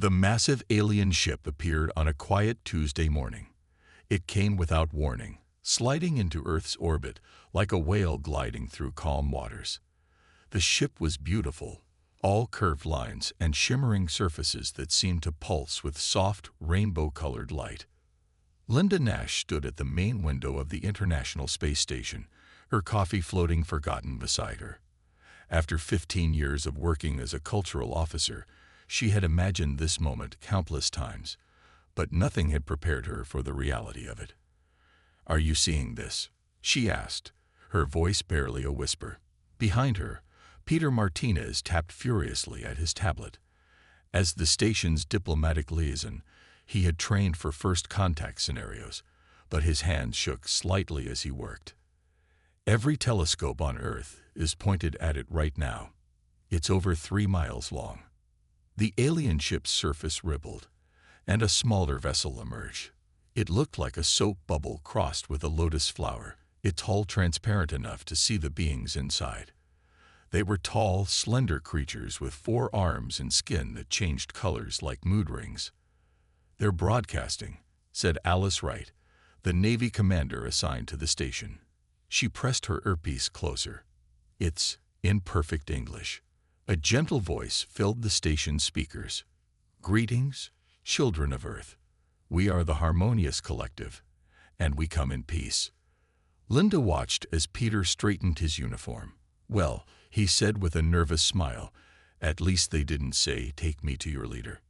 The massive alien ship appeared on a quiet Tuesday morning. It came without warning, sliding into Earth's orbit like a whale gliding through calm waters. The ship was beautiful, all curved lines and shimmering surfaces that seemed to pulse with soft, rainbow-colored light. Linda Nash stood at the main window of the International Space Station, her coffee floating forgotten beside her. After 15 years of working as a cultural officer, she had imagined this moment countless times, but nothing had prepared her for the reality of it. "Are you seeing this?" she asked, her voice barely a whisper. Behind her, Peter Martinez tapped furiously at his tablet. As the station's diplomatic liaison, he had trained for first contact scenarios, but his hands shook slightly as he worked. "Every telescope on Earth is pointed at it right now. It's over 3 miles long." The alien ship's surface rippled, and a smaller vessel emerged. It looked like a soap bubble crossed with a lotus flower, its hull transparent enough to see the beings inside. They were tall, slender creatures with 4 arms and skin that changed colors like mood rings. "They're broadcasting," said Alice Wright, the Navy commander assigned to the station. She pressed her earpiece closer. "It's in perfect English." A gentle voice filled the station's speakers. "Greetings, children of Earth. We are the Harmonious Collective, and we come in peace." Linda watched as Peter straightened his uniform. "Well," he said with a nervous smile, "at least they didn't say, 'Take me to your leader.'"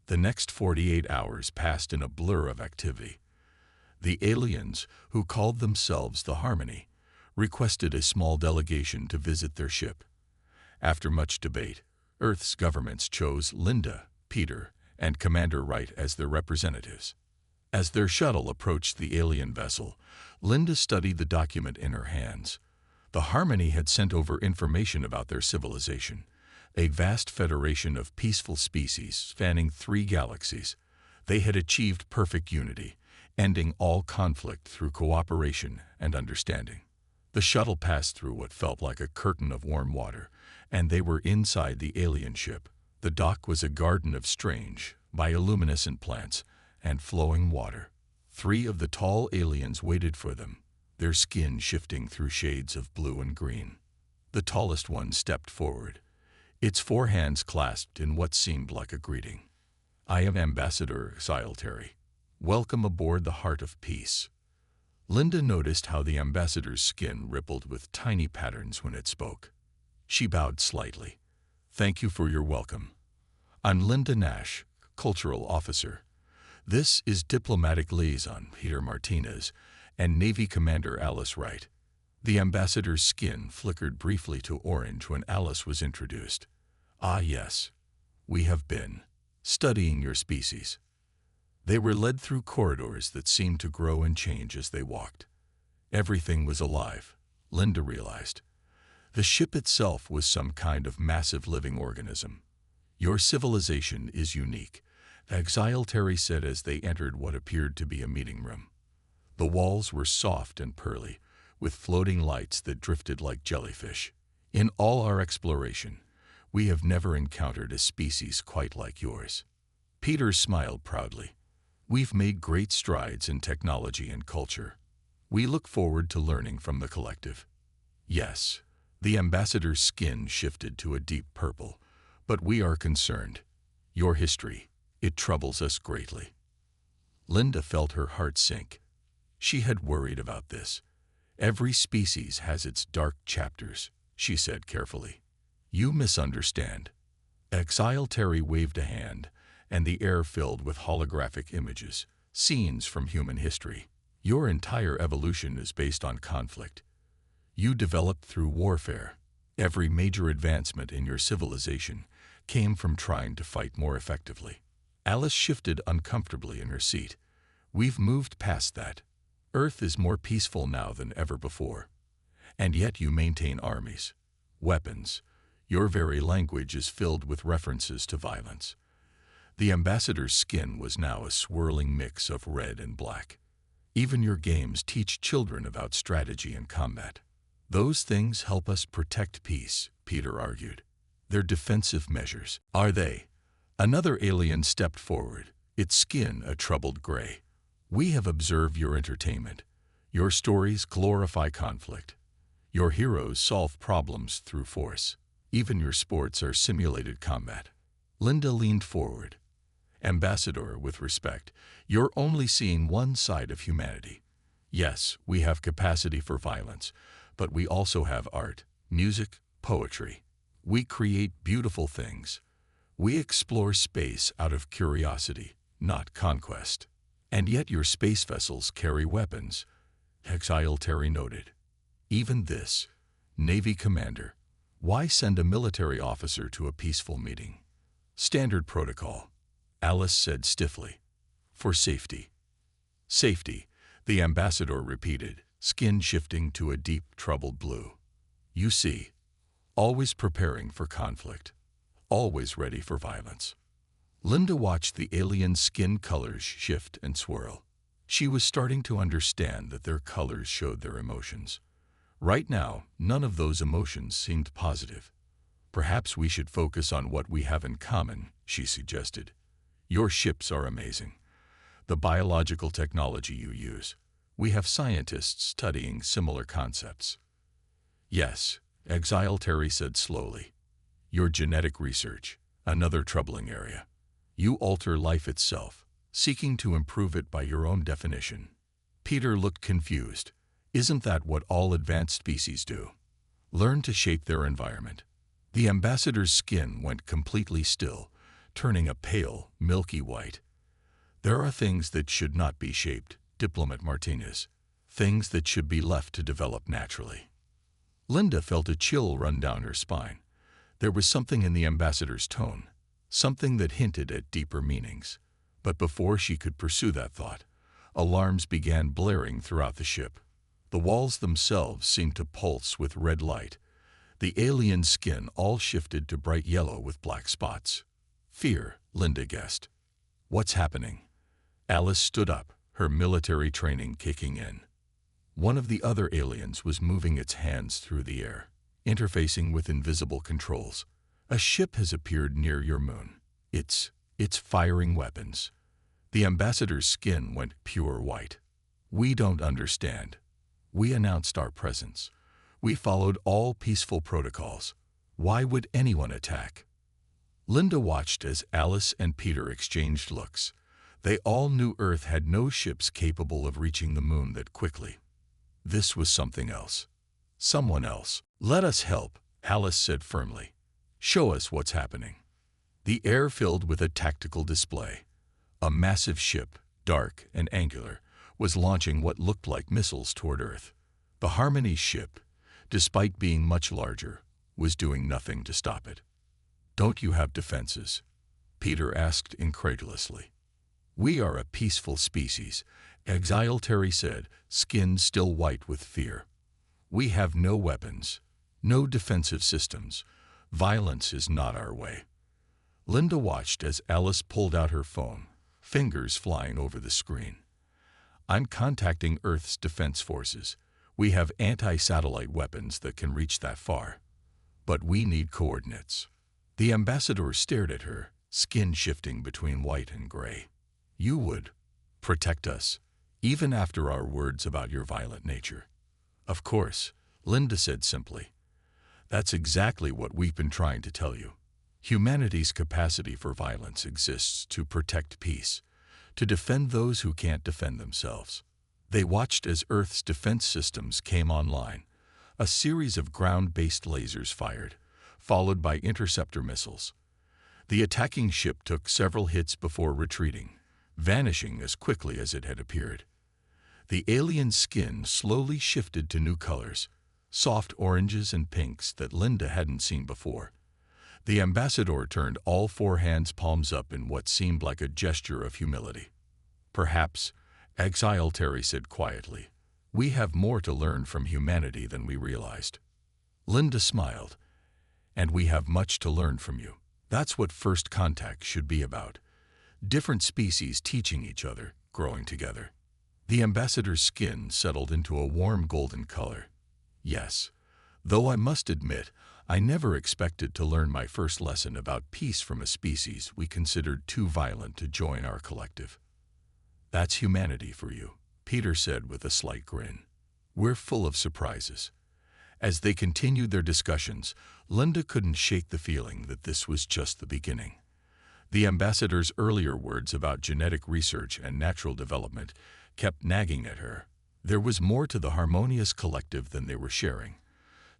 The next 48 hours passed in a blur of activity. The aliens, who called themselves the Harmony, requested a small delegation to visit their ship. After much debate, Earth's governments chose Linda, Peter, and Commander Wright as their representatives. As their shuttle approached the alien vessel, Linda studied the document in her hands. The Harmony had sent over information about their civilization, a vast federation of peaceful species spanning 3 galaxies. They had achieved perfect unity, ending all conflict through cooperation and understanding. The shuttle passed through what felt like a curtain of warm water, and they were inside the alien ship. The dock was a garden of strange, bioluminescent plants and flowing water. 3 of the tall aliens waited for them, their skin shifting through shades of blue and green. The tallest one stepped forward, its 4 hands clasped in what seemed like a greeting. "I am Ambassador Exiltary. Welcome aboard the Heart of Peace." Linda noticed how the ambassador's skin rippled with tiny patterns when it spoke. She bowed slightly. "Thank you for your welcome. I'm Linda Nash, Cultural Officer. This is Diplomatic Liaison Peter Martinez and Navy Commander Alice Wright." The ambassador's skin flickered briefly to orange when Alice was introduced. "Ah, yes. We have been studying your species." They were led through corridors that seemed to grow and change as they walked. Everything was alive, Linda realized. The ship itself was some kind of massive living organism. "Your civilization is unique," Exiltary said as they entered what appeared to be a meeting room. The walls were soft and pearly, with floating lights that drifted like jellyfish. "In all our exploration, we have never encountered a species quite like yours." Peter smiled proudly. "We've made great strides in technology and culture. We look forward to learning from the collective." "Yes." The ambassador's skin shifted to a deep purple. "But we are concerned. Your history, it troubles us greatly." Linda felt her heart sink. She had worried about this. "Every species has its dark chapters," she said carefully. "You misunderstand." Exiltary waved a hand, and the air filled with holographic images, scenes from human history. "Your entire evolution is based on conflict. You developed through warfare. Every major advancement in your civilization came from trying to fight more effectively." Alice shifted uncomfortably in her seat. "We've moved past that. Earth is more peaceful now than ever before. And yet you maintain armies, weapons. Your very language is filled with references to violence." The ambassador's skin was now a swirling mix of red and black. "Even your games teach children about strategy and combat." "Those things help us protect peace," Peter argued. "They're defensive measures." "Are they?" Another alien stepped forward, its skin a troubled gray. "We have observed your entertainment. Your stories glorify conflict. Your heroes solve problems through force. Even your sports are simulated combat." Linda leaned forward. "Ambassador, with respect, you're only seeing one side of humanity. Yes, we have capacity for violence, but we also have art, music, poetry. We create beautiful things. We explore space out of curiosity, not conquest. And yet your space vessels carry weapons," Exile Terry noted. "Even this, Navy commander. Why send a military officer to a peaceful meeting?" "Standard protocol," Alice said stiffly. "For safety." "Safety," the ambassador repeated, skin shifting to a deep, troubled blue. "You see, always preparing for conflict, always ready for violence." Linda watched the alien skin colors shift and swirl. She was starting to understand that their colors showed their emotions. Right now, none of those emotions seemed positive. "Perhaps we should focus on what we have in common," she suggested. "Your ships are amazing. The biological technology you use. We have scientists studying similar concepts." "Yes," Exile Terry said slowly. "Your genetic research, another troubling area. You alter life itself, seeking to improve it by your own definition." Peter looked confused. "Isn't that what all advanced species do? Learn to shape their environment?" The ambassador's skin went completely still, turning a pale, milky white. "There are things that should not be shaped, Diplomat Martinez. Things that should be left to develop naturally." Linda felt a chill run down her spine. There was something in the ambassador's tone, something that hinted at deeper meanings. But before she could pursue that thought, alarms began blaring throughout the ship. The walls themselves seemed to pulse with red light. The alien skin all shifted to bright yellow with black spots. "Fear," Linda guessed. "What's happening?" Alice stood up, her military training kicking in. One of the other aliens was moving its hands through the air, interfacing with invisible controls. "A ship has appeared near your moon. It's firing weapons." The ambassador's skin went pure white. "We don't understand. We announced our presence. We followed all peaceful protocols. Why would anyone attack?" Linda watched as Alice and Peter exchanged looks. They all knew Earth had no ships capable of reaching the moon that quickly. This was something else. Someone else. "Let us help," Alice said firmly. "Show us what's happening." The air filled with a tactical display. A massive ship, dark and angular, was launching what looked like missiles toward Earth. The Harmony ship, despite being much larger, was doing nothing to stop it. "Don't you have defenses?" Peter asked incredulously. "We are a peaceful species," Exile Terry said, skin still white with fear. "We have no weapons, no defensive systems. Violence is not our way." Linda watched as Alice pulled out her phone, fingers flying over the screen. "I'm contacting Earth's defense forces. We have anti-satellite weapons that can reach that far. But we need coordinates." The ambassador stared at her, skin shifting between white and gray. "You would protect us, even after our words about your violent nature?" "Of course," Linda said simply. "That's exactly what we've been trying to tell you. Humanity's capacity for violence exists to protect peace, to defend those who can't defend themselves." They watched as Earth's defense systems came online. A series of ground-based lasers fired, followed by interceptor missiles. The attacking ship took several hits before retreating, vanishing as quickly as it had appeared. The alien skin slowly shifted to new colors, soft oranges and pinks that Linda hadn't seen before. The ambassador turned all four hands palms up in what seemed like a gesture of humility. "Perhaps," Exile Terry said quietly, "we have more to learn from humanity than we realized." Linda smiled. "And we have much to learn from you. That's what first contact should be about. Different species teaching each other, growing together." The ambassador's skin settled into a warm golden color. "Yes, though I must admit, I never expected to learn my first lesson about peace from a species we considered too violent to join our collective. That's humanity for you, Peter said with a slight grin. We're full of surprises. As they continued their discussions, Linda couldn't shake the feeling that this was just the beginning. The ambassador's earlier words about genetic research and natural development kept nagging at her. There was more to the harmonious collective than they were sharing.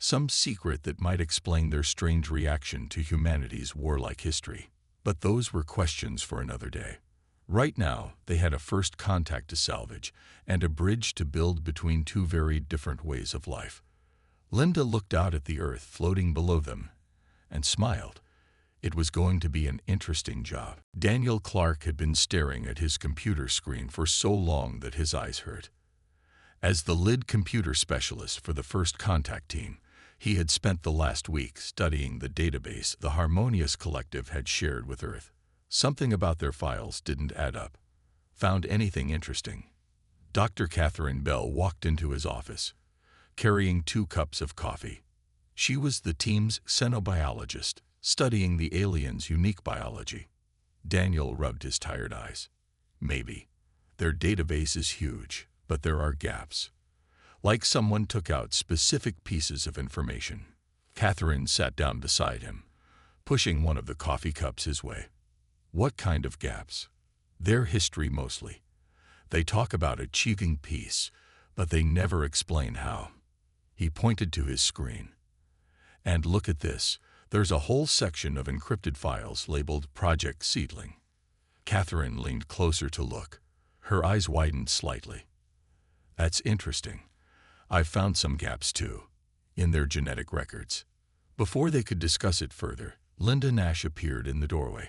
Some secret that might explain their strange reaction to humanity's warlike history. But those were questions for another day. Right now, they had a first contact to salvage and a bridge to build between two very different ways of life. Linda looked out at the Earth floating below them and smiled. It was going to be an interesting job. Daniel Clark had been staring at his computer screen for so long that his eyes hurt. As the lead computer specialist for the first contact team, he had spent the last week studying the database the Harmonious Collective had shared with Earth. Something about their files didn't add up. Found anything interesting? Dr. Catherine Bell walked into his office, carrying 2 cups of coffee. She was the team's xenobiologist, studying the aliens' unique biology. Daniel rubbed his tired eyes. Maybe. Their database is huge, but there are gaps. Like someone took out specific pieces of information. Catherine sat down beside him, pushing one of the coffee cups his way. What kind of gaps? Their history mostly. They talk about achieving peace, but they never explain how. He pointed to his screen. And look at this. There's a whole section of encrypted files labeled Project Seedling. Catherine leaned closer to look. Her eyes widened slightly. That's interesting. I've found some gaps too, in their genetic records. Before they could discuss it further, Linda Nash appeared in the doorway.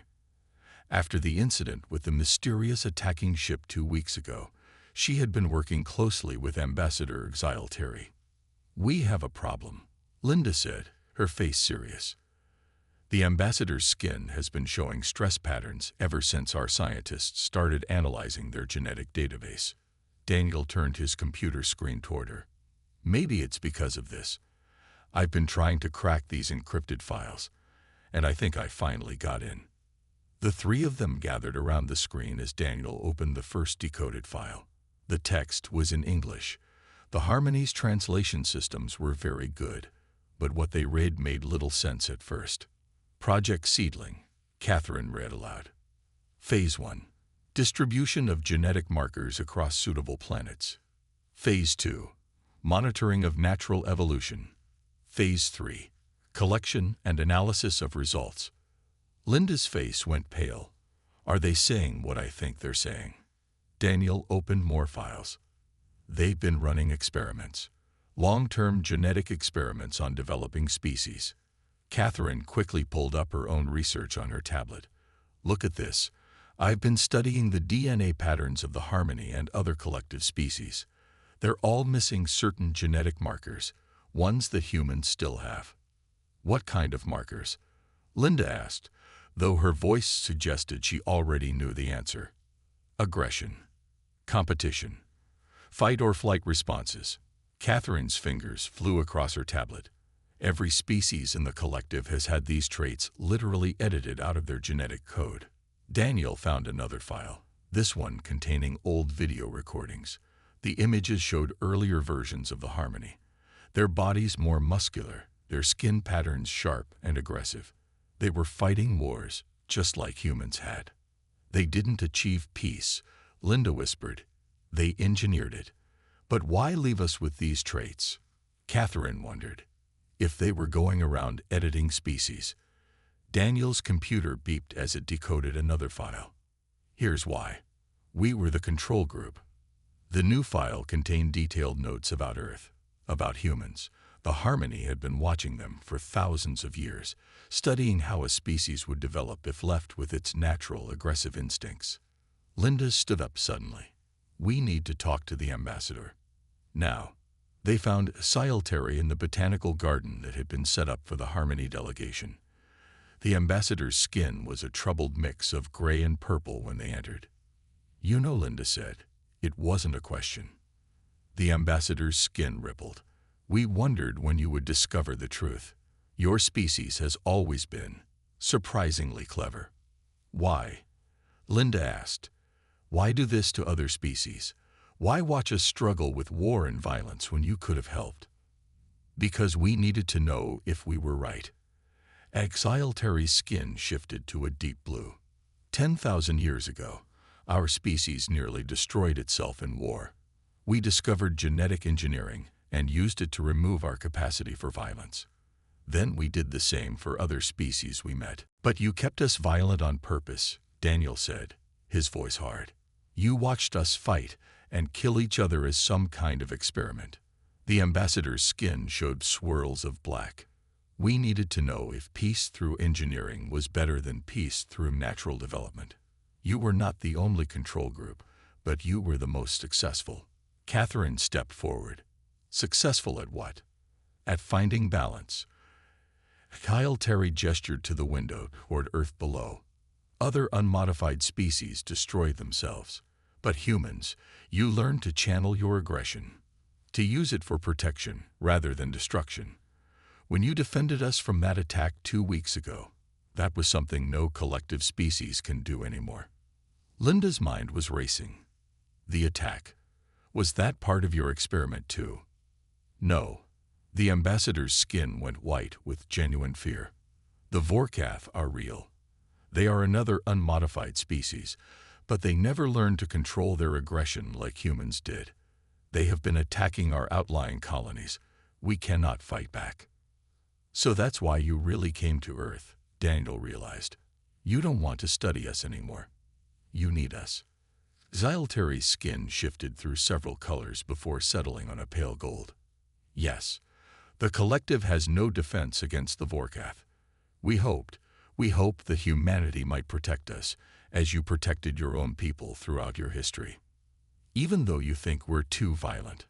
After the incident with the mysterious attacking ship 2 weeks ago, she had been working closely with Ambassador Exile Terry. We have a problem, Linda said, her face serious. The ambassador's skin has been showing stress patterns ever since our scientists started analyzing their genetic database. Daniel turned his computer screen toward her. Maybe it's because of this. I've been trying to crack these encrypted files, and I think I finally got in. The 3 of them gathered around the screen as Daniel opened the first decoded file. The text was in English. The Harmony's translation systems were very good, but what they read made little sense at first. Project Seedling, Catherine read aloud. Phase 1. Distribution of genetic markers across suitable planets. Phase 2. Monitoring of natural evolution. Phase 3. Collection and analysis of results. Linda's face went pale. Are they saying what I think they're saying? Daniel opened more files. They've been running experiments. Long-term genetic experiments on developing species. Catherine quickly pulled up her own research on her tablet. Look at this. I've been studying the DNA patterns of the Harmony and other collective species. They're all missing certain genetic markers, ones that humans still have. What kind of markers? Linda asked, though her voice suggested she already knew the answer. Aggression. Competition. Fight or flight responses. Catherine's fingers flew across her tablet. Every species in the collective has had these traits literally edited out of their genetic code. Daniel found another file, this one containing old video recordings. The images showed earlier versions of the Harmony. Their bodies more muscular, their skin patterns sharp and aggressive. They were fighting wars, just like humans had. They didn't achieve peace, Linda whispered. They engineered it. But why leave us with these traits? Catherine wondered. If they were going around editing species. Daniel's computer beeped as it decoded another file. Here's why. We were the control group. The new file contained detailed notes about Earth, about humans. The Harmony had been watching them for thousands of years, studying how a species would develop if left with its natural aggressive instincts. Linda stood up suddenly. We need to talk to the ambassador. Now. They found Terry in the botanical garden that had been set up for the Harmony delegation. The ambassador's skin was a troubled mix of gray and purple when they entered. You know, Linda said, it wasn't a question. The ambassador's skin rippled. We wondered when you would discover the truth. Your species has always been surprisingly clever. Why? Linda asked. Why do this to other species? Why watch us struggle with war and violence when you could have helped? Because we needed to know if we were right. Exile Terry's skin shifted to a deep blue. 10,000 years ago, our species nearly destroyed itself in war. We discovered genetic engineering and used it to remove our capacity for violence. Then we did the same for other species we met. But you kept us violent on purpose, Daniel said, his voice hard. You watched us fight and kill each other as some kind of experiment. The ambassador's skin showed swirls of black. We needed to know if peace through engineering was better than peace through natural development. You were not the only control group, but you were the most successful. Catherine stepped forward. Successful at what? At finding balance. Kyle Terry gestured to the window toward Earth below. Other unmodified species destroy themselves. But humans, you learned to channel your aggression, to use it for protection rather than destruction. When you defended us from that attack 2 weeks ago, that was something no collective species can do anymore. Linda's mind was racing. The attack. Was that part of your experiment too? No. The ambassador's skin went white with genuine fear. The Vorkath are real. They are another unmodified species, but they never learned to control their aggression like humans did. They have been attacking our outlying colonies. We cannot fight back. So that's why you really came to Earth, Daniel realized. You don't want to study us anymore. You need us. Xylteri's skin shifted through several colors before settling on a pale gold. Yes, the collective has no defense against the Vorkath. We hoped that humanity might protect us, as you protected your own people throughout your history. Even though you think we're too violent,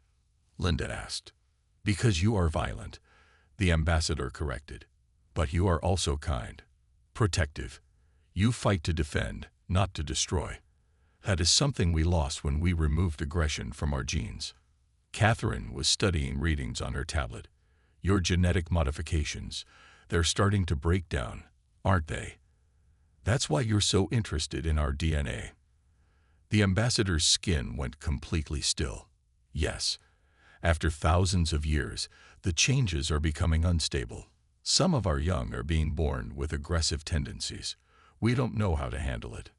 Linda asked. Because you are violent, the ambassador corrected. But you are also kind, protective. You fight to defend, not to destroy. That is something we lost when we removed aggression from our genes. Catherine was studying readings on her tablet. Your genetic modifications, they're starting to break down, aren't they? That's why you're so interested in our DNA. The ambassador's skin went completely still. Yes, after thousands of years, the changes are becoming unstable. Some of our young are being born with aggressive tendencies. We don't know how to handle it.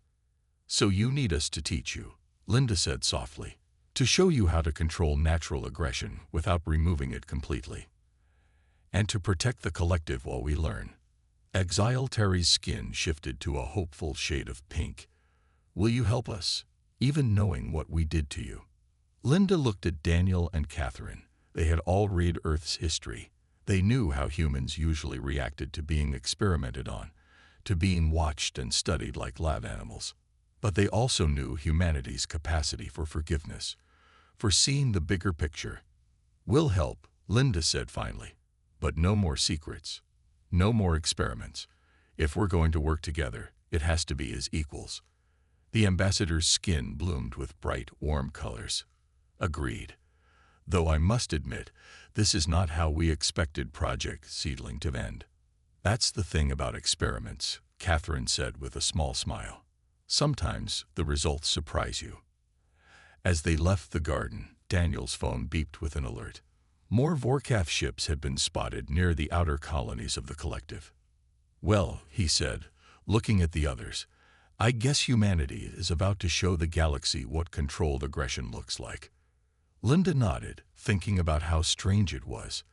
So you need us to teach you, Linda said softly, to show you how to control natural aggression without removing it completely. And to protect the collective while we learn. Exile Terry's skin shifted to a hopeful shade of pink. Will you help us, even knowing what we did to you? Linda looked at Daniel and Catherine. They had all read Earth's history. They knew how humans usually reacted to being experimented on, to being watched and studied like lab animals. But they also knew humanity's capacity for forgiveness, for seeing the bigger picture. We'll help, Linda said finally, but no more secrets, no more experiments. If we're going to work together, it has to be as equals. The ambassador's skin bloomed with bright, warm colors. Agreed. Though I must admit, this is not how we expected Project Seedling to end. That's the thing about experiments, Catherine said with a small smile. Sometimes the results surprise you. As they left the garden, Daniel's phone beeped with an alert. More Vorkath ships had been spotted near the outer colonies of the collective. Well, he said, looking at the others, I guess humanity is about to show the galaxy what controlled aggression looks like. Linda nodded, thinking about how strange it was.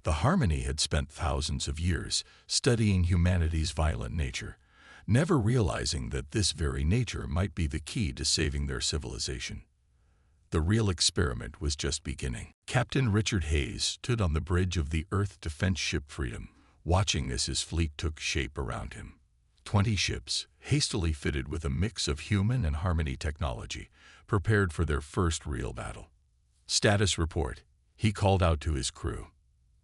The Harmony had spent thousands of years studying humanity's violent nature, never realizing that this very nature might be the key to saving their civilization. The real experiment was just beginning. Captain Richard Hayes stood on the bridge of the Earth defense ship Freedom, watching as his fleet took shape around him. 20 ships, hastily fitted with a mix of human and Harmony technology, prepared for their first real battle. Status report, he called out to his crew.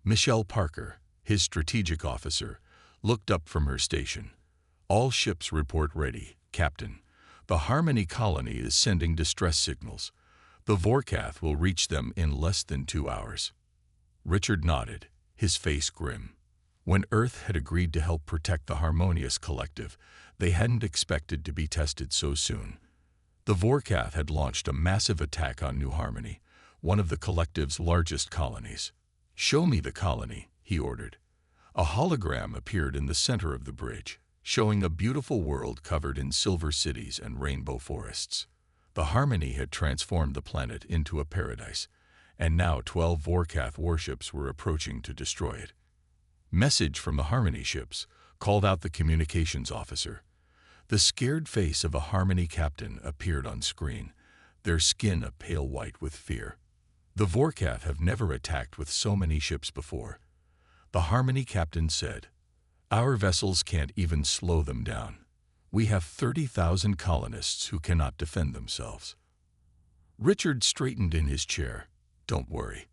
Michelle Parker, his strategic officer, looked up from her station. All ships report ready, Captain. The Harmony colony is sending distress signals. The Vorkath will reach them in less than 2 hours. Richard nodded, his face grim. When Earth had agreed to help protect the Harmonious Collective, they hadn't expected to be tested so soon. The Vorkath had launched a massive attack on New Harmony, one of the Collective's largest colonies. "Show me the colony," he ordered. A hologram appeared in the center of the bridge, showing a beautiful world covered in silver cities and rainbow forests. The Harmony had transformed the planet into a paradise, and now 12 Vorkath warships were approaching to destroy it. "Message from the Harmony ships," called out the communications officer. The scared face of a Harmony captain appeared on screen, their skin a pale white with fear. "The Vorkath have never attacked with so many ships before." The Harmony captain said, "Our vessels can't even slow them down. We have 30,000 colonists who cannot defend themselves." Richard straightened in his chair. "Don't worry.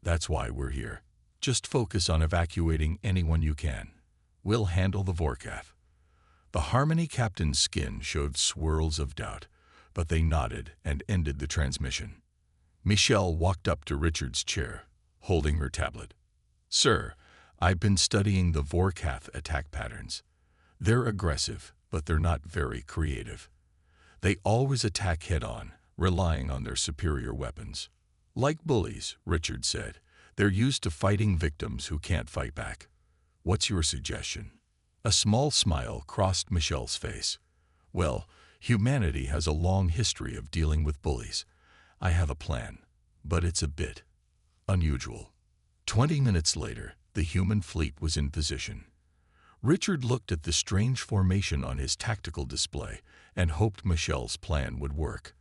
That's why we're here. Just focus on evacuating anyone you can. We'll handle the Vorkath." The Harmony captain's skin showed swirls of doubt, but they nodded and ended the transmission. Michelle walked up to Richard's chair, holding her tablet. "Sir, I've been studying the Vorkath attack patterns. They're aggressive, but they're not very creative. They always attack head-on, relying on their superior weapons. Like bullies," Richard said. "They're used to fighting victims who can't fight back. What's your suggestion?" A small smile crossed Michelle's face. "Well, humanity has a long history of dealing with bullies. I have a plan, but it's a bit unusual." 20 minutes later, the human fleet was in position. Richard looked at the strange formation on his tactical display and hoped Michelle's plan would work.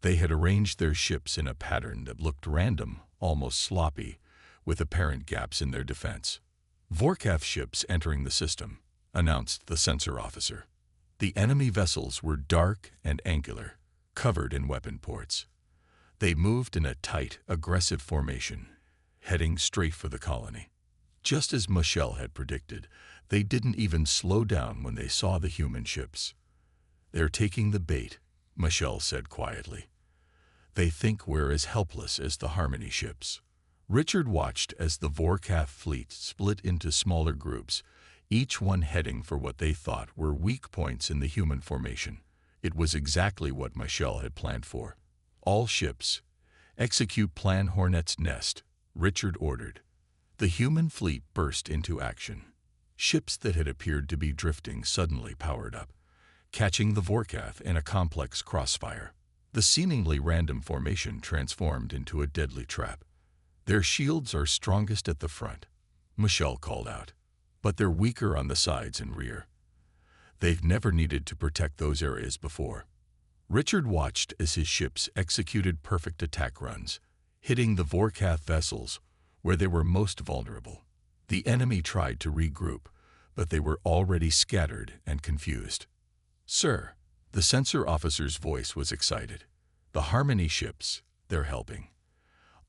They had arranged their ships in a pattern that looked random, almost sloppy, with apparent gaps in their defense. "Vorkath ships entering the system," announced the sensor officer. The enemy vessels were dark and angular, covered in weapon ports. They moved in a tight, aggressive formation, heading straight for the colony. Just as Michelle had predicted, they didn't even slow down when they saw the human ships. "They're taking the bait," Michelle said quietly. "They think we're as helpless as the Harmony ships." Richard watched as the Vorkath fleet split into smaller groups, each one heading for what they thought were weak points in the human formation. It was exactly what Michelle had planned for. "All ships, execute Plan Hornet's Nest," Richard ordered. The human fleet burst into action. Ships that had appeared to be drifting suddenly powered up, catching the Vorkath in a complex crossfire. The seemingly random formation transformed into a deadly trap. "Their shields are strongest at the front," Michelle called out, "but they're weaker on the sides and rear. They've never needed to protect those areas before." Richard watched as his ships executed perfect attack runs, hitting the Vorkath vessels where they were most vulnerable. The enemy tried to regroup, but they were already scattered and confused. "Sir," the sensor officer's voice was excited. "The Harmony ships, they're helping."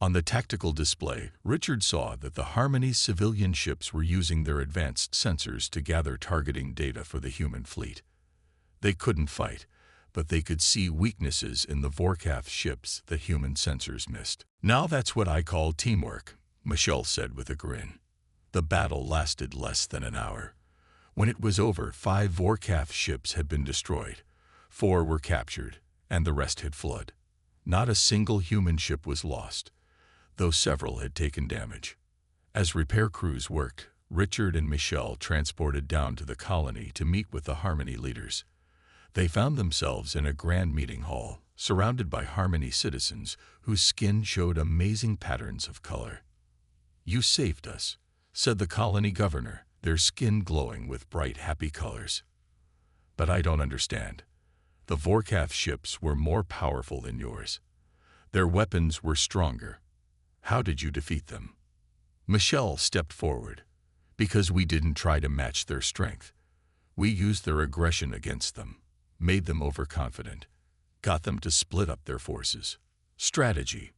On the tactical display, Richard saw that the Harmony's civilian ships were using their advanced sensors to gather targeting data for the human fleet. They couldn't fight, but they could see weaknesses in the Vorkath ships that human sensors missed. "Now that's what I call teamwork," Michelle said with a grin. The battle lasted less than an hour. When it was over, 5 Vorkath ships had been destroyed, 4 were captured, and the rest had fled. Not a single human ship was lost, though several had taken damage. As repair crews worked, Richard and Michelle transported down to the colony to meet with the Harmony leaders. They found themselves in a grand meeting hall, surrounded by Harmony citizens whose skin showed amazing patterns of color. "You saved us," said the colony governor, their skin glowing with bright, happy colors. "But I don't understand. The Vorkath ships were more powerful than yours. Their weapons were stronger. How did you defeat them?" Michelle stepped forward. "Because we didn't try to match their strength. We used their aggression against them, made them overconfident, got them to split up their forces." "Strategy,"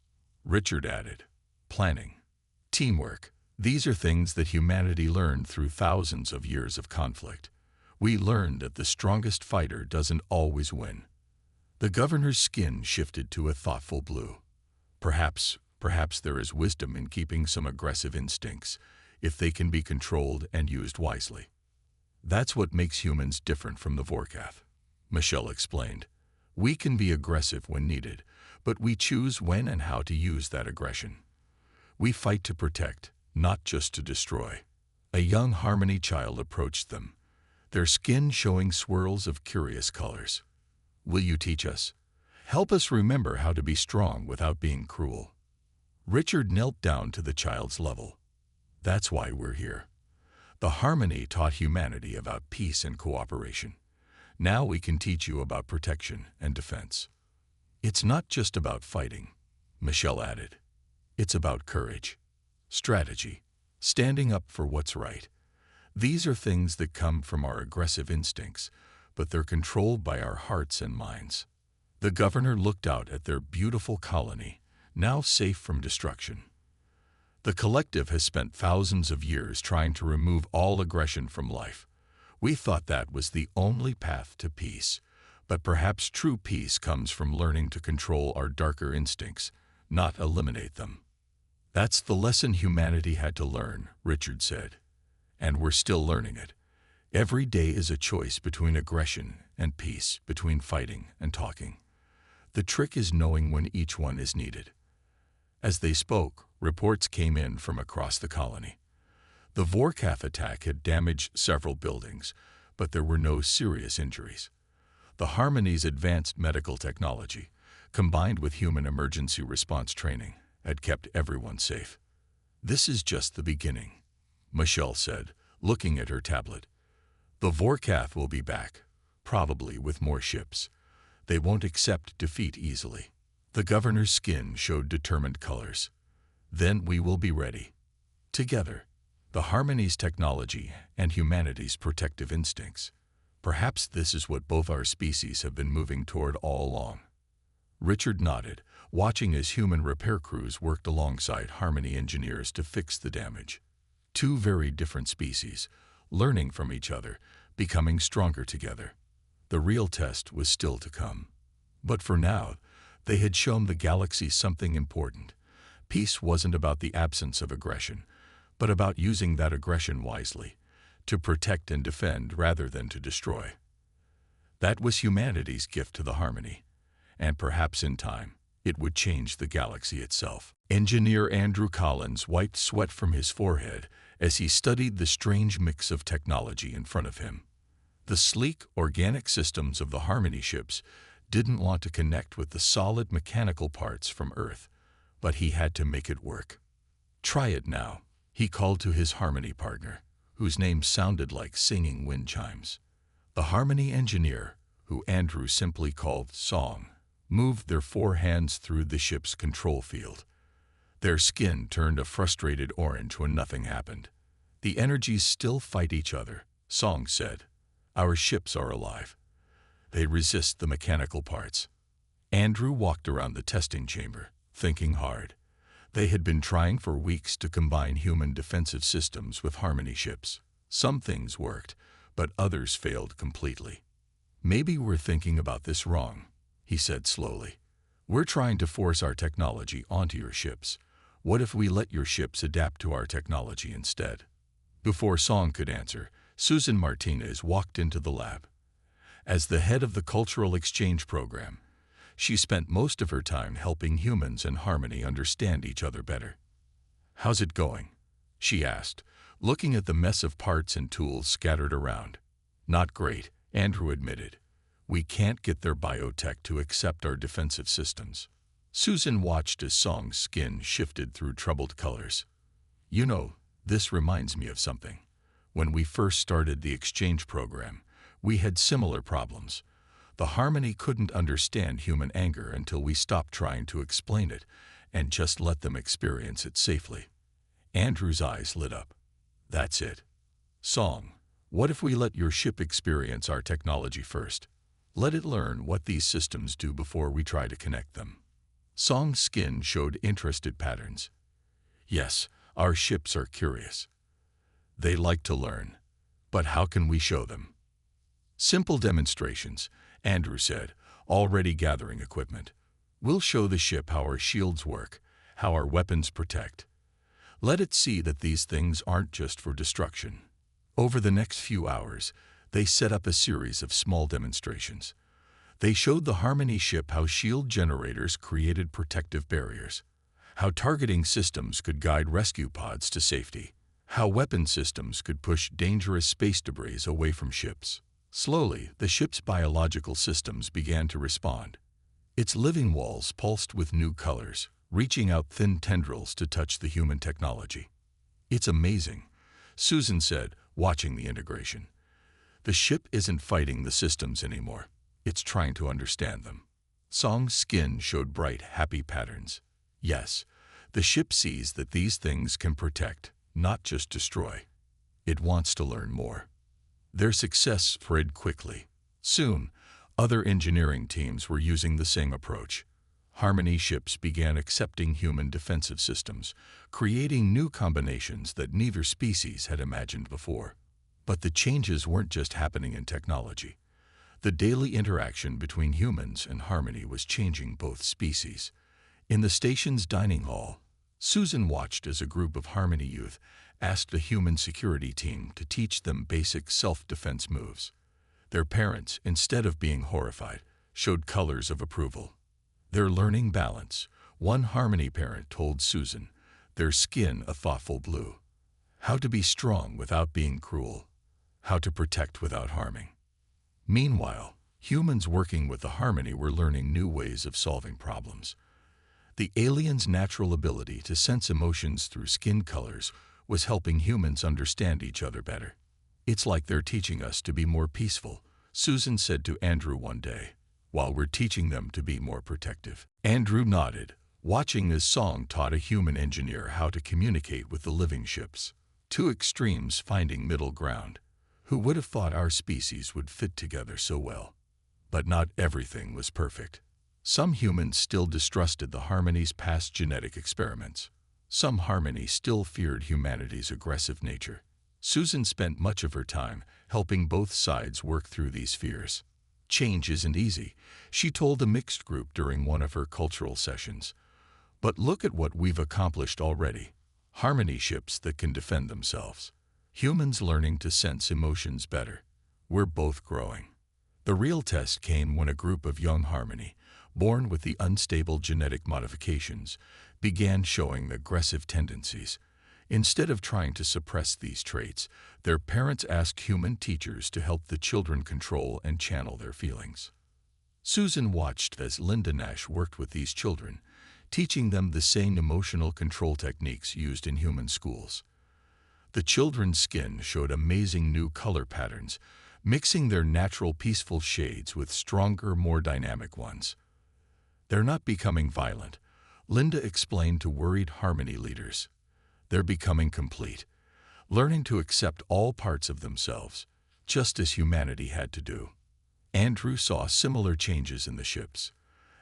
Richard added. "Planning. Teamwork. These are things that humanity learned through thousands of years of conflict. We learned that the strongest fighter doesn't always win." The governor's skin shifted to a thoughtful blue. Perhaps there is wisdom in keeping some aggressive instincts if they can be controlled and used wisely. That's what makes humans different from the Vorkath, Michelle explained. We can be aggressive when needed, but we choose when and how to use that aggression. We fight to protect, not just to destroy. A young Harmony child approached them, their skin showing swirls of curious colors. Will you teach us? Help us remember how to be strong without being cruel. Richard knelt down to the child's level. That's why we're here. The Harmony taught humanity about peace and cooperation. Now we can teach you about protection and defense. It's not just about fighting, Michelle added. It's about courage, strategy, standing up for what's right. These are things that come from our aggressive instincts, but they're controlled by our hearts and minds. The governor looked out at their beautiful colony, now safe from destruction. The collective has spent thousands of years trying to remove all aggression from life. We thought that was the only path to peace, but perhaps true peace comes from learning to control our darker instincts, not eliminate them. That's the lesson humanity had to learn, Richard said. And we're still learning it. Every day is a choice between aggression and peace, between fighting and talking. The trick is knowing when each one is needed. As they spoke, reports came in from across the colony. The Vorkath attack had damaged several buildings, but there were no serious injuries. The Harmony's advanced medical technology, combined with human emergency response training, had kept everyone safe. This is just the beginning, Michelle said, looking at her tablet. The Vorkath will be back, probably with more ships. They won't accept defeat easily. The governor's skin showed determined colors. Then we will be ready. Together, the Harmony's technology and humanity's protective instincts. Perhaps this is what both our species have been moving toward all along. Richard nodded, watching as human repair crews worked alongside Harmony engineers to fix the damage. Two very different species, learning from each other, becoming stronger together. The real test was still to come. But for now, they had shown the galaxy something important. Peace wasn't about the absence of aggression, but about using that aggression wisely, to protect and defend rather than to destroy. That was humanity's gift to the Harmony, and perhaps in time, it would change the galaxy itself. Engineer Andrew Collins wiped sweat from his forehead as he studied the strange mix of technology in front of him. The sleek, organic systems of the Harmony ships didn't want to connect with the solid mechanical parts from Earth, but he had to make it work. Try it now, he called to his Harmony partner, whose name sounded like singing wind chimes. The Harmony engineer, who Andrew simply called Song, moved their four hands through the ship's control field. Their skin turned a frustrated orange when nothing happened. The energies still fight each other, Song said. Our ships are alive. They resist the mechanical parts. Andrew walked around the testing chamber, thinking hard. They had been trying for weeks to combine human defensive systems with Harmony ships. Some things worked, but others failed completely. Maybe we're thinking about this wrong, he said slowly. We're trying to force our technology onto your ships. What if we let your ships adapt to our technology instead? Before Song could answer, Susan Martinez walked into the lab. As the head of the Cultural Exchange Program, she spent most of her time helping humans and Harmony understand each other better. How's it going? She asked, looking at the mess of parts and tools scattered around. Not great, Andrew admitted. We can't get their biotech to accept our defensive systems. Susan watched as Song's skin shifted through troubled colors. You know, this reminds me of something. When we first started the exchange program, we had similar problems. The Harmony couldn't understand human anger until we stopped trying to explain it and just let them experience it safely. Andrew's eyes lit up. That's it. Song, what if we let your ship experience our technology first? Let it learn what these systems do before we try to connect them. Song's skin showed interested patterns. Yes, our ships are curious. They like to learn. But how can we show them? Simple demonstrations, Andrew said, already gathering equipment. We'll show the ship how our shields work, how our weapons protect. Let it see that these things aren't just for destruction. Over the next few hours, they set up a series of small demonstrations. They showed the Harmony ship how shield generators created protective barriers, how targeting systems could guide rescue pods to safety, how weapon systems could push dangerous space debris away from ships. Slowly, the ship's biological systems began to respond. Its living walls pulsed with new colors, reaching out thin tendrils to touch the human technology. "It's amazing," Susan said, watching the integration. "The ship isn't fighting the systems anymore. It's trying to understand them." Song's skin showed bright, happy patterns. Yes, the ship sees that these things can protect, not just destroy. It wants to learn more. Their success spread quickly. Soon, other engineering teams were using the same approach. Harmony ships began accepting human defensive systems, creating new combinations that neither species had imagined before. But the changes weren't just happening in technology. The daily interaction between humans and Harmony was changing both species. In the station's dining hall, Susan watched as a group of Harmony youth asked a human security team to teach them basic self-defense moves. Their parents, instead of being horrified, showed colors of approval. "They're learning balance," one Harmony parent told Susan, their skin a thoughtful blue. "How to be strong without being cruel. How to protect without harming." Meanwhile, humans working with the Harmony were learning new ways of solving problems. The aliens' natural ability to sense emotions through skin colors was helping humans understand each other better. "It's like they're teaching us to be more peaceful," Susan said to Andrew one day, "while we're teaching them to be more protective." Andrew nodded, watching as Song taught a human engineer how to communicate with the living ships. Two extremes finding middle ground. Who would have thought our species would fit together so well? But not everything was perfect. Some humans still distrusted the Harmony's past genetic experiments. Some Harmony still feared humanity's aggressive nature. Susan spent much of her time helping both sides work through these fears. "Change isn't easy," she told a mixed group during one of her cultural sessions. "But look at what we've accomplished already. Harmony ships that can defend themselves. Humans learning to sense emotions better. We're both growing." The real test came when a group of young Harmony, born with the unstable genetic modifications, began showing aggressive tendencies. Instead of trying to suppress these traits, their parents asked human teachers to help the children control and channel their feelings. Susan watched as Linda Nash worked with these children, teaching them the same emotional control techniques used in human schools. The children's skin showed amazing new color patterns, mixing their natural peaceful shades with stronger, more dynamic ones. "They're not becoming violent," Linda explained to worried Harmony leaders. "They're becoming complete, learning to accept all parts of themselves, just as humanity had to do." Andrew saw similar changes in the ships.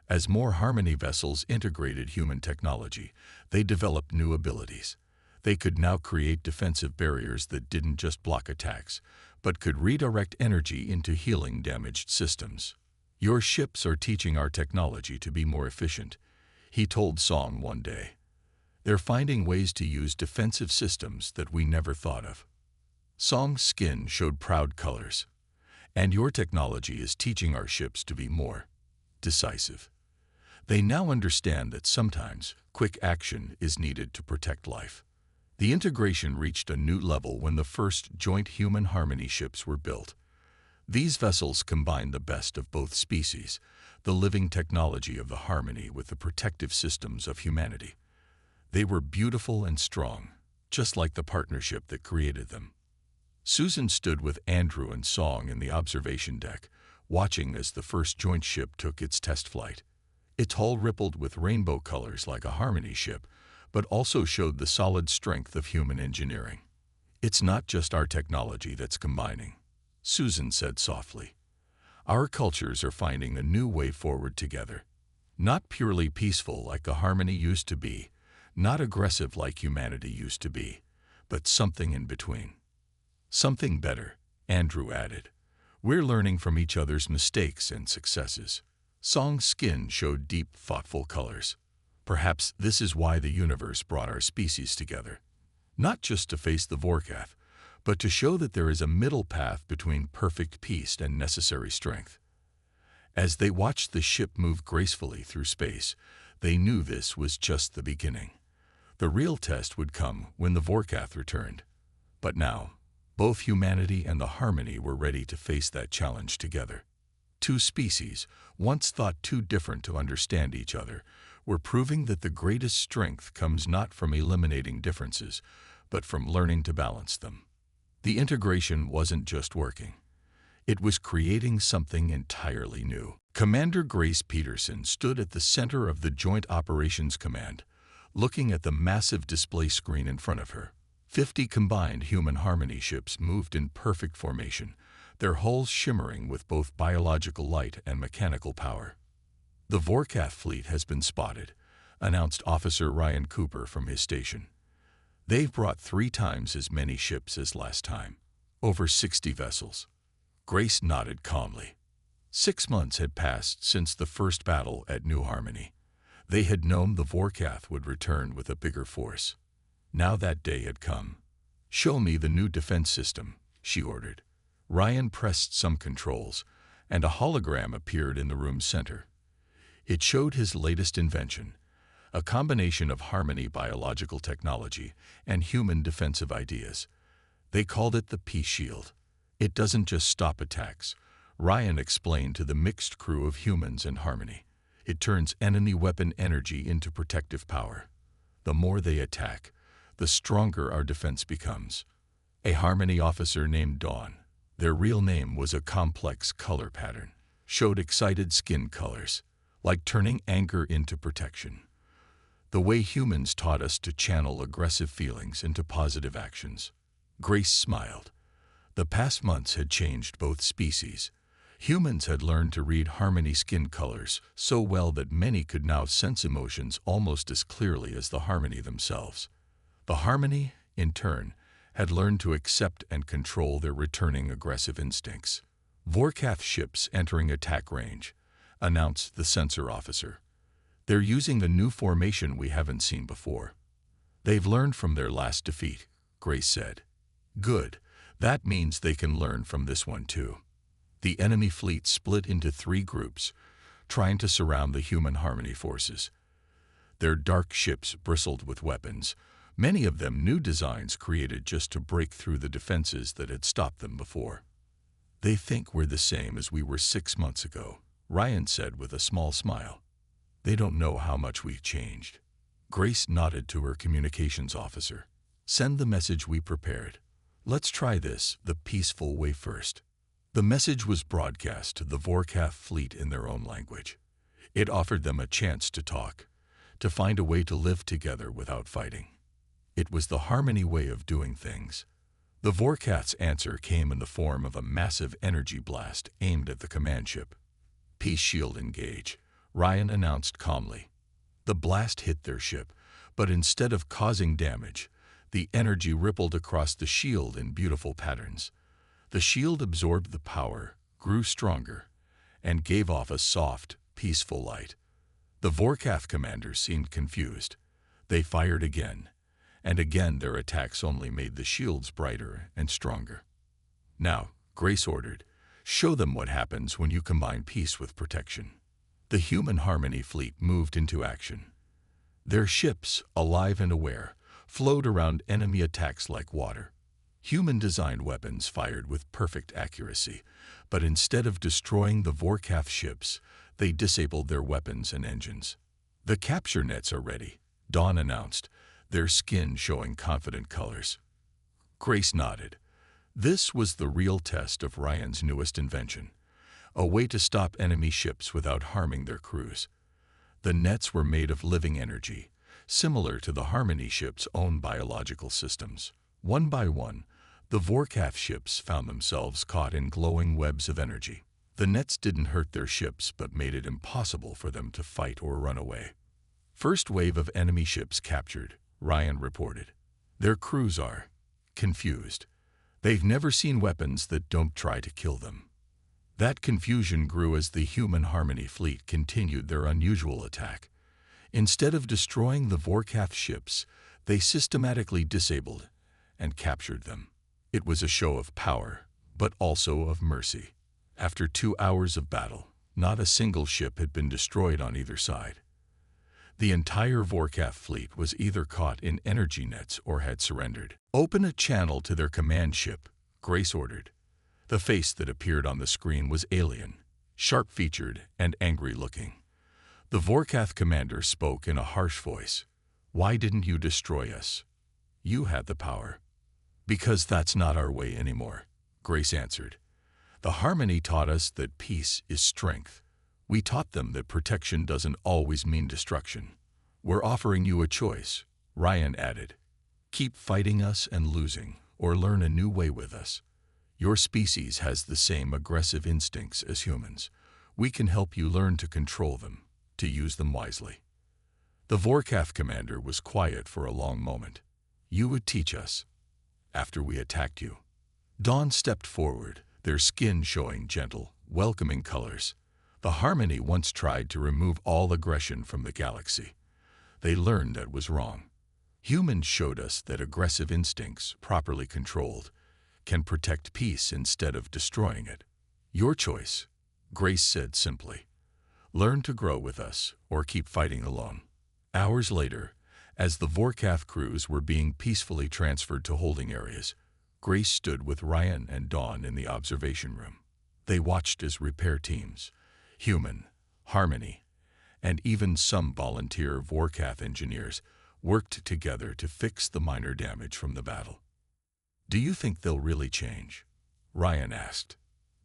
As more Harmony vessels integrated human technology, they developed new abilities. They could now create defensive barriers that didn't just block attacks, but could redirect energy into healing damaged systems. "Your ships are teaching our technology to be more efficient," he told Song one day. "They're finding ways to use defensive systems that we never thought of." Song's skin showed proud colors. "And your technology is teaching our ships to be more decisive. They now understand that sometimes quick action is needed to protect life." The integration reached a new level when the first joint human Harmony ships were built. These vessels combined the best of both species, the living technology of the Harmony with the protective systems of humanity. They were beautiful and strong, just like the partnership that created them. Susan stood with Andrew and Song in the observation deck, watching as the first joint ship took its test flight. Its hull rippled with rainbow colors like a Harmony ship, but also showed the solid strength of human engineering. "It's not just our technology that's combining," Susan said softly. "Our cultures are finding a new way forward together. Not purely peaceful like the Harmony used to be, not aggressive like humanity used to be, but something in between. Something better," Andrew added. "We're learning from each other's mistakes and successes." Song's skin showed deep, thoughtful colors. Perhaps this is why the universe brought our species together. Not just to face the Vorkath, but to show that there is a middle path between perfect peace and necessary strength. As they watched the ship move gracefully through space, they knew this was just the beginning. The real test would come when the Vorkath returned. But now, both humanity and the Harmony were ready to face that challenge together. Two species, once thought too different to understand each other, were proving that the greatest strength comes not from eliminating differences, but from learning to balance them. The integration wasn't just working. It was creating something entirely new. Commander Grace Peterson stood at the center of the Joint Operations Command, looking at the massive display screen in front of her. 50 combined human Harmony ships moved in perfect formation, their hulls shimmering with both biological light and mechanical power. "The Vorkath fleet has been spotted," announced Officer Ryan Cooper from his station. "They've brought 3 times as many ships as last time, over 60 vessels." Grace nodded calmly. 6 months had passed since the first battle at New Harmony. They had known the Vorkath would return with a bigger force. Now that day had come. "Show me the new defense system," she ordered. Ryan pressed some controls, and a hologram appeared in the room's center. It showed his latest invention, a combination of Harmony biological technology and human defensive ideas. They called it the Peace Shield. "It doesn't just stop attacks," Ryan explained to the mixed crew of humans and Harmony. "It turns enemy weapon energy into protective power. The more they attack, the stronger our defense becomes." A Harmony officer named Dawn, their real name was a complex color pattern, showed excited skin colors, like turning anger into protection. The way humans taught us to channel aggressive feelings into positive actions. Grace smiled. The past months had changed both species. Humans had learned to read Harmony skin colors so well that many could now sense emotions almost as clearly as the Harmony themselves. The Harmony, in turn, had learned to accept and control their returning aggressive instincts. "Vorkath ships entering attack range," announced the sensor officer. "They're using a new formation we haven't seen before." "They've learned from their last defeat," Grace said. "Good. That means they can learn from this one too." The enemy fleet split into 3 groups, trying to surround the human Harmony forces. Their dark ships bristled with weapons, many of them new designs created just to break through the defenses that had stopped them before. "They think we're the same as we were 6 months ago," Ryan said with a small smile. "They don't know how much we've changed." Grace nodded to her communications officer. "Send the message we prepared. Let's try this the peaceful way first." The message was broadcast to the Vorkath fleet in their own language. It offered them a chance to talk, to find a way to live together without fighting. It was the Harmony way of doing things. The Vorkath's answer came in the form of a massive energy blast aimed at the command ship. "Peace shield engage," Ryan announced calmly. The blast hit their ship, but instead of causing damage, the energy rippled across the shield in beautiful patterns. The shield absorbed the power, grew stronger, and gave off a soft, peaceful light. The Vorkath commanders seemed confused. They fired again, and again their attacks only made the shields brighter and stronger. "Now," Grace ordered, "show them what happens when you combine peace with protection." The human Harmony fleet moved into action. Their ships, alive and aware, flowed around enemy attacks like water. Human-designed weapons fired with perfect accuracy, but instead of destroying the Vorkath ships, they disabled their weapons and engines. "The capture nets are ready," Dawn announced, their skin showing confident colors. Grace nodded. This was the real test of Ryan's newest invention, a way to stop enemy ships without harming their crews. The nets were made of living energy, similar to the Harmony ships' own biological systems. One by one, the Vorkath ships found themselves caught in glowing webs of energy. The nets didn't hurt their ships but made it impossible for them to fight or run away. "First wave of enemy ships captured," Ryan reported. "Their crews are confused. They've never seen weapons that don't try to kill them." That confusion grew as the human Harmony fleet continued their unusual attack. Instead of destroying the Vorkath ships, they systematically disabled and captured them. It was a show of power, but also of mercy. After 2 hours of battle, not a single ship had been destroyed on either side. The entire Vorkath fleet was either caught in energy nets or had surrendered. "Open a channel to their command ship," Grace ordered. The face that appeared on the screen was alien, sharp-featured and angry-looking. The Vorkath commander spoke in a harsh voice. "Why didn't you destroy us? You had the power." "Because that's not our way anymore," Grace answered. "The Harmony taught us that peace is strength. We taught them that protection doesn't always mean destruction. We're offering you a choice," Ryan added. "Keep fighting us and losing, or learn a new way with us. Your species has the same aggressive instincts as humans. We can help you learn to control them, to use them wisely." The Vorkath commander was quiet for a long moment. "You would teach us after we attacked you." Dawn stepped forward, their skin showing gentle, welcoming colors. The Harmony once tried to remove all aggression from the galaxy. They learned that was wrong. Humans showed us that aggressive instincts, properly controlled, can protect peace instead of destroying it. "Your choice," Grace said simply. "Learn to grow with us or keep fighting alone." Hours later, as the Vorkath crews were being peacefully transferred to holding areas, Grace stood with Ryan and Dawn in the observation room. They watched as repair teams, human, Harmony, and even some volunteer Vorkath engineers worked together to fix the minor damage from the battle. "Do you think they'll really change?" Ryan asked.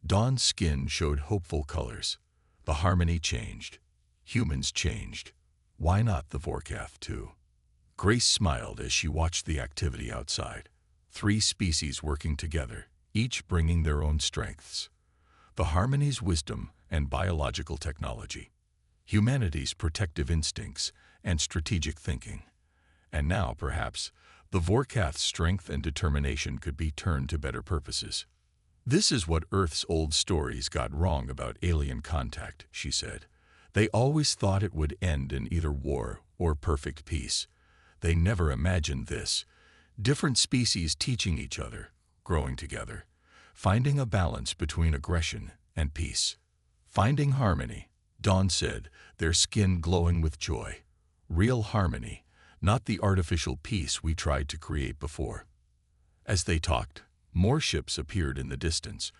Dawn's skin showed hopeful colors. The Harmony changed. Humans changed. Why not the Vorkath too? Grace smiled as she watched the activity outside. 3 species working together, each bringing their own strengths. The Harmony's wisdom and biological technology. Humanity's protective instincts and strategic thinking. And now, perhaps, the Vorkath's strength and determination could be turned to better purposes. "This is what Earth's old stories got wrong about alien contact," she said. "They always thought it would end in either war or perfect peace. They never imagined this. Different species teaching each other, growing together, finding a balance between aggression and peace. Finding harmony," Dawn said, their skin glowing with joy. "Real harmony, not the artificial peace we tried to create before." As they talked, more ships appeared in the distance,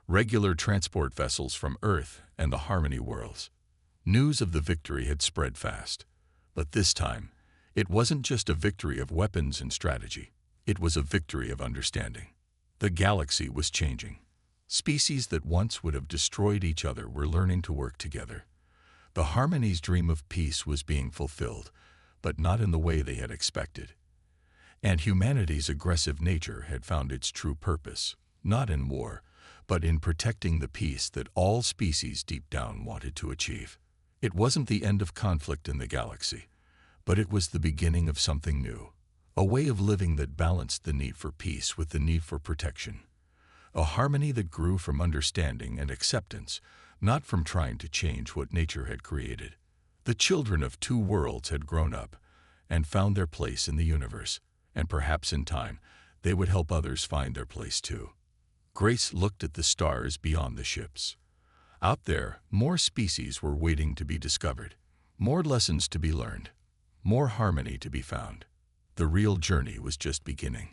regular transport vessels from Earth and the Harmony worlds. News of the victory had spread fast. But this time, it wasn't just a victory of weapons and strategy. It was a victory of understanding. The galaxy was changing. Species that once would have destroyed each other were learning to work together. The Harmony's dream of peace was being fulfilled, but not in the way they had expected. And humanity's aggressive nature had found its true purpose, not in war, but in protecting the peace that all species deep down wanted to achieve. It wasn't the end of conflict in the galaxy, but it was the beginning of something new, a way of living that balanced the need for peace with the need for protection. A harmony that grew from understanding and acceptance, not from trying to change what nature had created. The children of 2 worlds had grown up and found their place in the universe, and perhaps in time they would help others find their place too. Grace looked at the stars beyond the ships. Out there, more species were waiting to be discovered, more lessons to be learned, more harmony to be found. The real journey was just beginning.